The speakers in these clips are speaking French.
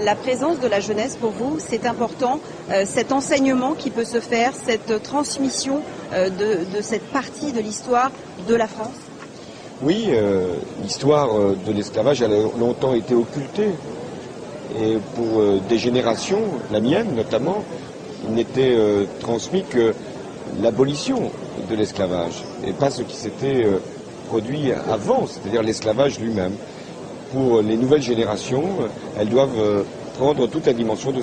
la présence de la jeunesse pour vous, c'est important, cet enseignement qui peut se faire, cette transmission de cette partie de l'histoire de la France? Oui, l'histoire de l'esclavage a longtemps été occultée. Et pour des générations, la mienne notamment, il n'était transmis que l'abolition de l'esclavage et pas ce qui s'était produit avant, c'est-à-dire l'esclavage lui-même. Pour les nouvelles générations, elles doivent prendre toute la dimension de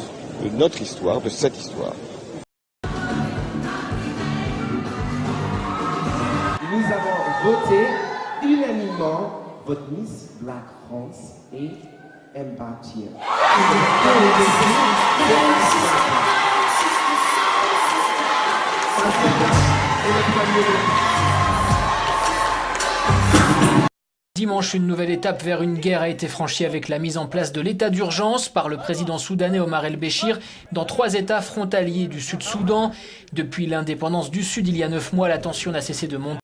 notre histoire, de cette histoire. Nous avons voté unanimement votre Miss Black France et Mbappé. Dimanche, une nouvelle étape vers une guerre a été franchie avec la mise en place de l'état d'urgence par le président soudanais Omar el-Béchir dans 3 États frontaliers du Sud-Soudan. Depuis l'indépendance du Sud, il y a 9 mois, la tension n'a cessé de monter.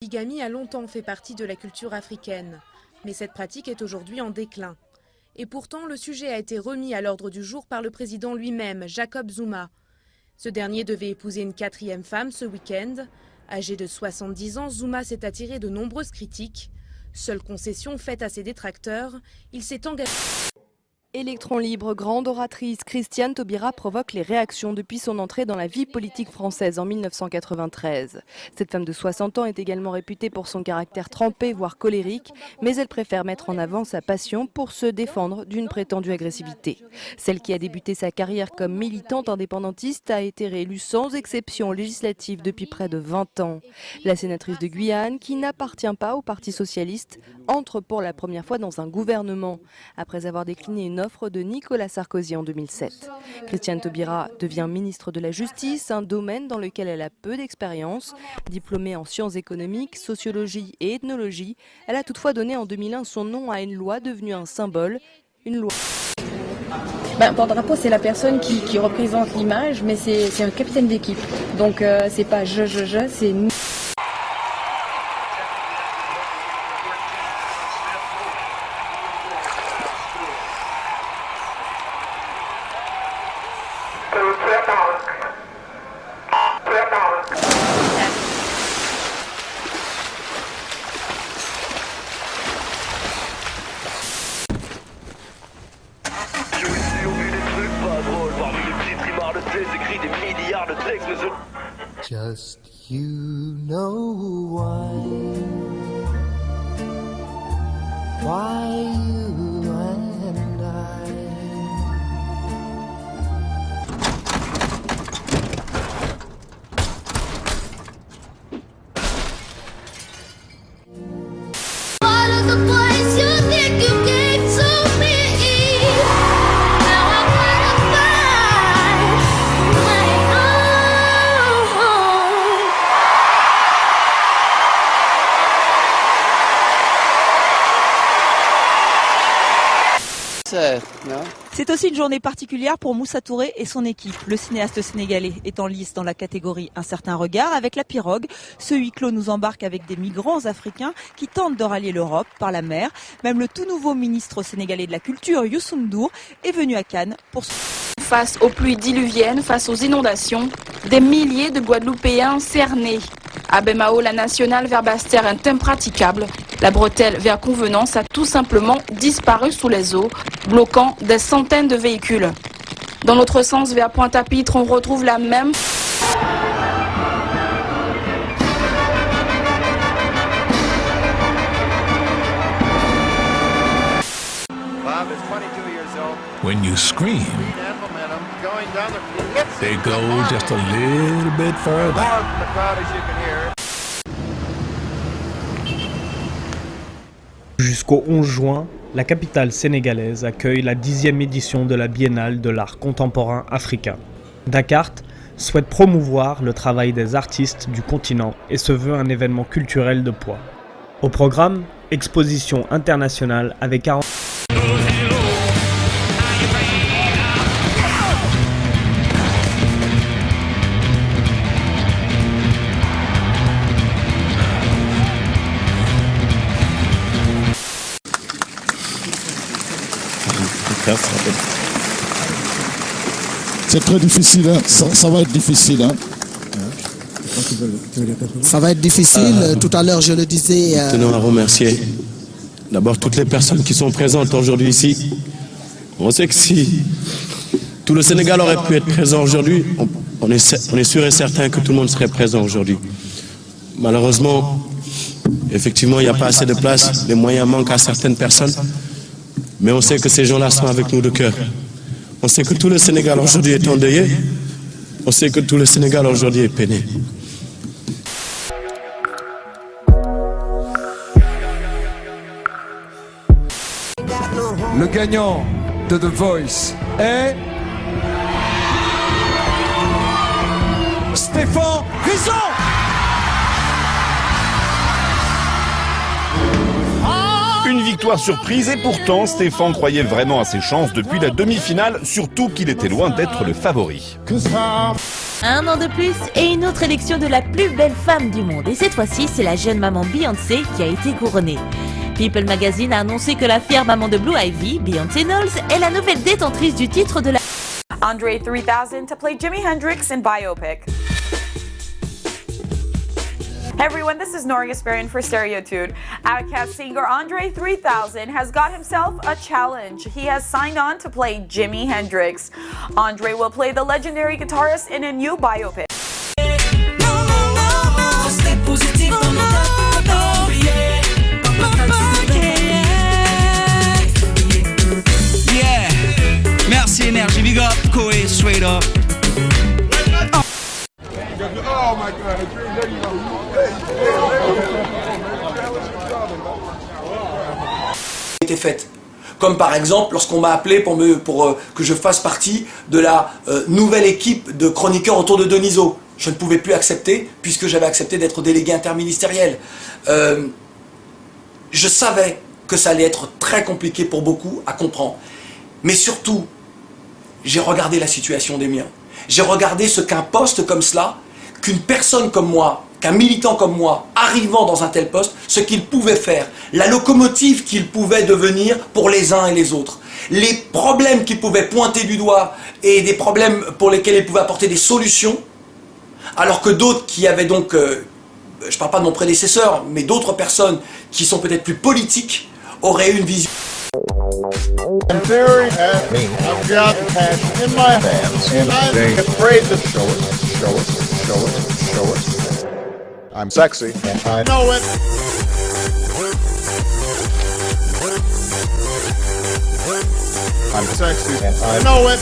La polygamie a longtemps fait partie de la culture africaine, mais cette pratique est aujourd'hui en déclin. Et pourtant, le sujet a été remis à l'ordre du jour par le président lui-même, Jacob Zuma. Ce dernier devait épouser une 4e femme ce week-end. Âgé de 70 ans, Zuma s'est attiré de nombreuses critiques. Seule concession faite à ses détracteurs, il s'est engagé. Électron libre, grande oratrice, Christiane Taubira provoque les réactions depuis son entrée dans la vie politique française en 1993. Cette femme de 60 ans est également réputée pour son caractère trempé, voire colérique, mais elle préfère mettre en avant sa passion pour se défendre d'une prétendue agressivité. Celle qui a débuté sa carrière comme militante indépendantiste a été réélue sans exception aux législatives depuis près de 20 ans. La sénatrice de Guyane, qui n'appartient pas au Parti socialiste, entre pour la première fois dans un gouvernement, après avoir décliné une offre de Nicolas Sarkozy en 2007. Christiane Taubira devient ministre de la Justice, un domaine dans lequel elle a peu d'expérience. Diplômée en sciences économiques, sociologie et ethnologie, elle a toutefois donné en 2001 son nom à une loi devenue un symbole, une loi. Porte-drapeau, c'est la personne qui représente l'image, mais c'est un capitaine d'équipe. Donc c'est pas je, c'est nous. Just you know why you and I. What is the place you think you gave to me? Now I gotta find my own. C'est aussi une journée particulière pour Moussa Touré et son équipe. Le cinéaste sénégalais est en lice dans la catégorie Un certain regard avec La Pirogue. Ce huis clos nous embarque avec des migrants africains qui tentent de rallier l'Europe par la mer. Même le tout nouveau ministre sénégalais de la Culture, Youssou N'Dour, est venu à Cannes pour... Face aux pluies diluviennes, face aux inondations, des milliers de Guadeloupéens cernés. À Bemao, la nationale vers Basse-Terre est impraticable. La bretelle vers Convenance a tout simplement disparu sous les eaux, bloquant des centaines de véhicules. Dans l'autre sens, vers Pointe-à-Pitre, on retrouve la même... When you scream, they go just a little bit further. Jusqu'au 11 juin, la capitale sénégalaise accueille la 10e édition de la Biennale de l'art contemporain africain. Dakar souhaite promouvoir le travail des artistes du continent et se veut un événement culturel de poids. Au programme, exposition internationale avec 40... Krass. C'est très difficile, hein. Ça va être difficile. Hein. Ça va être difficile. Tout à l'heure, je le disais. Tenons à remercier d'abord toutes les personnes qui sont présentes aujourd'hui ici. On sait que si tout le Sénégal aurait pu être présent aujourd'hui, on est sûr et certain que tout le monde serait présent aujourd'hui. Malheureusement, effectivement, il n'y a pas assez de place, les moyens manquent à certaines personnes, mais on sait que ces gens-là sont avec nous de cœur. On sait que tout le Sénégal aujourd'hui est endeuillé, on sait que tout le Sénégal aujourd'hui est peiné. Le gagnant de The Voice est Stéphane Rizzo. Une victoire surprise et pourtant Stéphane croyait vraiment à ses chances depuis la demi-finale, surtout qu'il était loin d'être le favori. Un an de plus et une autre élection de la plus belle femme du monde. Et cette fois-ci, c'est la jeune maman Beyoncé qui a été couronnée. People Magazine a annoncé que la fière maman de Blue Ivy, Beyoncé Knowles, est la nouvelle détentrice du titre de la... Andre 3000 to play Jimi Hendrix in biopic. Hey everyone, this is Nori Gasparian for Stereotude. Outcast singer Andre 3000 has got himself a challenge. He has signed on to play Jimi Hendrix. Andre will play the legendary guitarist in a new biopic. Yeah, merci Énergie, big up, Koé, straight up. Oh my God. Été faite. Comme par exemple lorsqu'on m'a appelé pour que je fasse partie de la nouvelle équipe de chroniqueurs autour de Denisot. Je ne pouvais plus accepter puisque j'avais accepté d'être délégué interministériel. Je savais que ça allait être très compliqué pour beaucoup à comprendre. Mais surtout, j'ai regardé la situation des miens. J'ai regardé ce qu'un poste comme cela, qu'une personne comme moi, qu'un militant comme moi, arrivant dans un tel poste, ce qu'il pouvait faire, la locomotive qu'il pouvait devenir pour les uns et les autres, les problèmes qu'il pouvait pointer du doigt et des problèmes pour lesquels il pouvait apporter des solutions, alors que d'autres qui avaient donc, je ne parle pas de mon prédécesseur, mais d'autres personnes qui sont peut-être plus politiques, auraient eu une vision. In theory, I've got the passion in my hands, and I'm afraid to show it. I'm sexy, and I know it. I'm sexy, and I know it.